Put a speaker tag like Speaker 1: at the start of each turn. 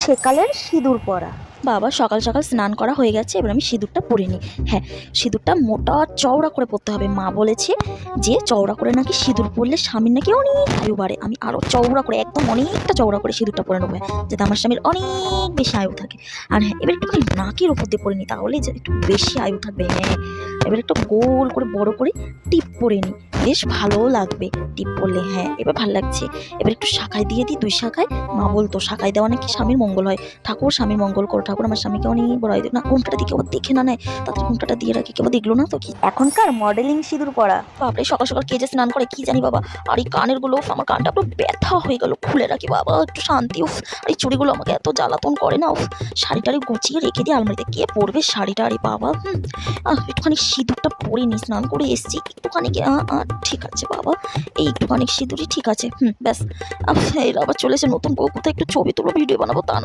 Speaker 1: সেকালের সিঁদুর পরা।
Speaker 2: বাবা সকাল সকাল স্নান করা হয়ে গেছে, এবার আমি সিঁদুরটা পরে নিই। হ্যাঁ, সিঁদুরটা মোটা চওড়া করে পরতে হবে। মা বলেছে যে চওড়া করে নাকি সিঁদুর পরলে স্বামীর নাকি অনেক আয়ু বাড়ে। আমি আরও চওড়া করে, একদম অনেকটা চওড়া করে সিঁদুরটা পরে নেবো, যাতে আমার স্বামীর অনেক বেশি আয়ু থাকে। আর হ্যাঁ, এবার একটুখানি নাকের ওপর দিয়ে পরে নিই, তাহলে যে একটু বেশি আয়ু থাকবে। হ্যাঁ, এবার একটু গোল করে বড় করে টিপ পরে নিই, বেশ ভালো লাগবে টিপ পরলে। হ্যাঁ, এবার ভালো লাগছে। এবার একটু শাখায় দিয়ে দিই, 2 শাখায়। মা বলতো শাখায় দেওয়া নাকি স্বামীর মঙ্গল হয়। ঠাকুর স্বামীর মঙ্গল করো, ঠাকুর আমার স্বামীকে অনেক বড় হয় না। ঘুমটাটা দিকে আবার দেখে না নেয়, তাদের ঘুমটাটা দিয়ে রাখি, কেউ দেখলো না তো কি।
Speaker 1: এখনকার মডেলিং সিঁদুর পরা।
Speaker 2: বাপরে, সকাল সকাল কে যে স্নান করে কি জানি বাবা। আর এই কানের গুলো, আমার কানটা পুরো ব্যথা হয়ে গেল, খুলে রাখি বাবা একটু শান্তি। উফ, আর এই চুড়িগুলো আমাকে এত জ্বালাতন করে না। উফ, শাড়িটারি গুছিয়ে রেখে দিই আলমারিতে, কে পরবে শাড়িটা? আরে বাবা, একটুখানি সিঁদুরটা পরে নি, স্নান করে এসছি একটুখানি। ঠিক আছে বাবা, এই একটুখানি সিঁদুরই ঠিক আছে। ব্যাস। এর আবার চলেছে নতুন বউ, কোথায় একটু ছবি তুলো, ভিডিও বানাবো, তা না